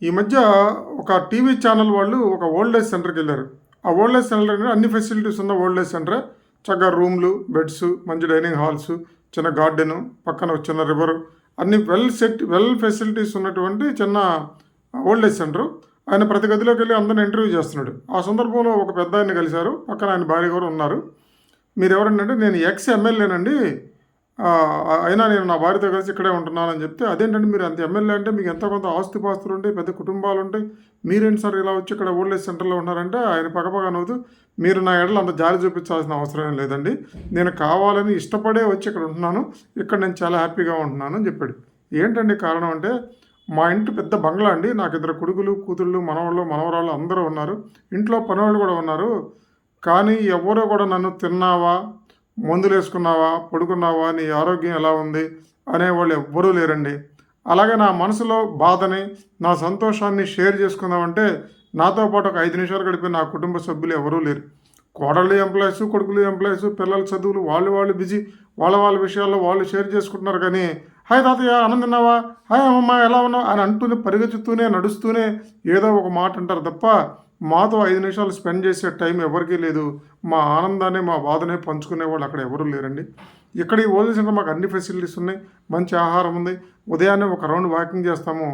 ఈ మధ్య ఒక టీవీ ఛానల్ వాళ్ళు ఒక ఓల్డ్ ఏజ్ సెంటర్కి వెళ్ళారు. ఆ ఓల్డ్ ఏజ్ సెంటర్ అంటే అన్ని ఫెసిలిటీస్ ఉన్న ఓల్డ్ ఏజ్ సెంటరే. చక్కగా రూమ్లు, బెడ్స్, మంచి డైనింగ్ హాల్స్, చిన్న గార్డెను, పక్కన ఒక చిన్న రివర్, అన్ని వెల్ ఫెసిలిటీస్ ఉన్నటువంటి చిన్న ఓల్డ్ ఏజ్ సెంటరు. ఆయన ప్రతి గదిలోకి వెళ్ళి అందరిని ఇంటర్వ్యూ చేస్తున్నాడు. ఆ సందర్భంలో ఒక పెద్ద ఆయన్ని కలిశారు. పక్కన ఆయన భార్య కూడా ఉన్నారు. మీరు ఎవరంటే, నేను ఎక్స్ ఎమ్మెల్యేనండి, అయినా నేను నా భార్యతో కలిసి ఇక్కడే ఉంటున్నానని చెప్తే, అదేంటంటే మీరు అంత ఎమ్మెల్యే అంటే మీకు ఎంతో కొంత ఆస్తిపాస్తులు ఉంటాయి, పెద్ద కుటుంబాలు ఉంటాయి, మీరేంటి సార్ ఇలా వచ్చి ఇక్కడ ఓల్డ్ ఏజ్ సెంటర్లో ఉన్నారంటే, ఆయన పక్కపక్క నవ్వుతూ, మీరు నా ఎడలు అంత జాలి చూపించాల్సిన అవసరం ఏం లేదండి, నేను కావాలని ఇష్టపడే వచ్చి ఇక్కడ ఉంటున్నాను, ఇక్కడ నేను చాలా హ్యాపీగా ఉంటున్నాను అని చెప్పాడు. ఏంటండి కారణం అంటే, మా ఇంటి పెద్ద బంగ్లా అండి, నాకు 2 కొడుకులు, కూతుళ్ళు, మనవాళ్ళు, మనవరాళ్ళు అందరూ ఉన్నారు, ఇంట్లో పనివాళ్ళు కూడా ఉన్నారు, కానీ ఎవరో కూడా నన్ను తిన్నావా, మందులు వేసుకున్నావా, పడుకున్నావా, నీ ఆరోగ్యం ఎలా ఉంది అనేవాళ్ళు ఎవ్వరూ లేరండి. అలాగే నా మనసులో బాధని, నా సంతోషాన్ని షేర్ చేసుకుందామంటే నాతో పాటు ఒక 5 నిమిషాలు గడిపే నా కుటుంబ సభ్యులు ఎవరూ లేరు. కోడళ్ళు ఎంప్లాయీస్, కొడుకులు ఎంప్లాయీస్, పిల్లల చదువులు వాళ్ళు బిజీ, వాళ్ళ విషయాల్లో వాళ్ళు షేర్ చేసుకుంటున్నారు. కానీ హాయ్ తాతయ్య అన్నం తిన్నావా, హాయ్ అమ్మమ్మ ఎలా ఉన్నావు అని అంటూనే, పరిగెత్తుతూనే, నడుస్తూనే ఏదో ఒక మాట అంటారు తప్ప మాతో 5 నిమిషాలు స్పెండ్ చేసే టైం ఎవరికీ లేదు. మా ఆనందాన్ని, మా బాధనే పంచుకునే వాళ్ళు అక్కడ ఎవరూ లేరండి. ఇక్కడ ఈ ఓల్డ్ సెంటర్ మాకు అన్ని ఫెసిలిటీస్ ఉన్నాయి, మంచి ఆహారం ఉంది, ఉదయాన్నే ఒక రౌండ్ వాకింగ్ చేస్తాము,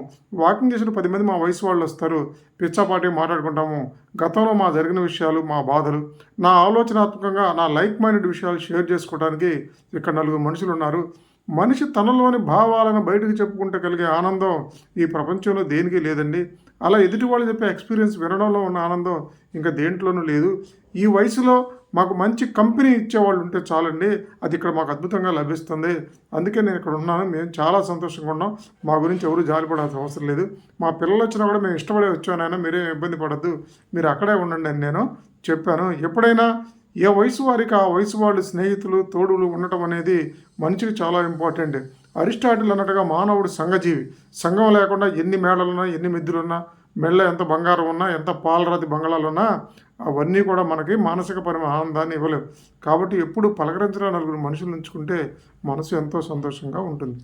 వాకింగ్ చేసిన 10 మంది మా వయసు వాళ్ళు వస్తారు, పిచ్చాపాటి మాట్లాడుకుంటాము, గతంలో మా జరిగిన విషయాలు, మా బాధలు, నా ఆలోచనాత్మకంగా నా లైక్ మైండెడ్ విషయాలు షేర్ చేసుకోవడానికి ఇక్కడ 4 మనుషులు ఉన్నారు. మనిషి తనలోని భావాలను బయటకు చెప్పుకుంటే కలిగే ఆనందం ఈ ప్రపంచంలో దేనికి లేదండి. అలా ఎదుటి వాళ్ళు చెప్పే ఎక్స్పీరియన్స్ వినడంలో ఉన్న ఆనందం ఇంకా దేంట్లోనూ లేదు. ఈ వయసులో మాకు మంచి కంపెనీ ఇచ్చేవాళ్ళు ఉంటే చాలండి, అది ఇక్కడ మాకు అద్భుతంగా లభిస్తుంది. అందుకే నేను ఇక్కడ ఉన్నాను, మేము చాలా సంతోషంగా ఉన్నాం, మా గురించి ఎవరు జాలిపడాల్సిన అవసరం లేదు, మా పిల్లలు వచ్చినా కూడా మేము ఇష్టపడే వచ్చానైనా మీరేం ఇబ్బంది పడద్దు, మీరు అక్కడే ఉండండి అని నేను చెప్పాను. ఎప్పుడైనా ఏ వయసు వారికి ఆ వయసు వాళ్ళు స్నేహితులు, తోడులు ఉండటం అనేది మనిషికి చాలా ఇంపార్టెంట్. అరిస్టాటిల్ అన్నట్టుగా మానవుడు సంఘజీవి. సంఘం లేకుండా ఎన్ని మేడలున్నా, ఎన్ని మిద్దులున్నా, మెళ్ళ ఎంత బంగారం ఉన్నా, ఎంత పాలరాతి బంగాళాలున్నా అవన్నీ కూడా మనకి మానసిక ఆనందాన్ని ఇవ్వలేవు. కాబట్టి ఎప్పుడు పలకరించడం 4 మనుషులు ఉంచుకుంటే మనసు ఎంతో సంతోషంగా ఉంటుంది.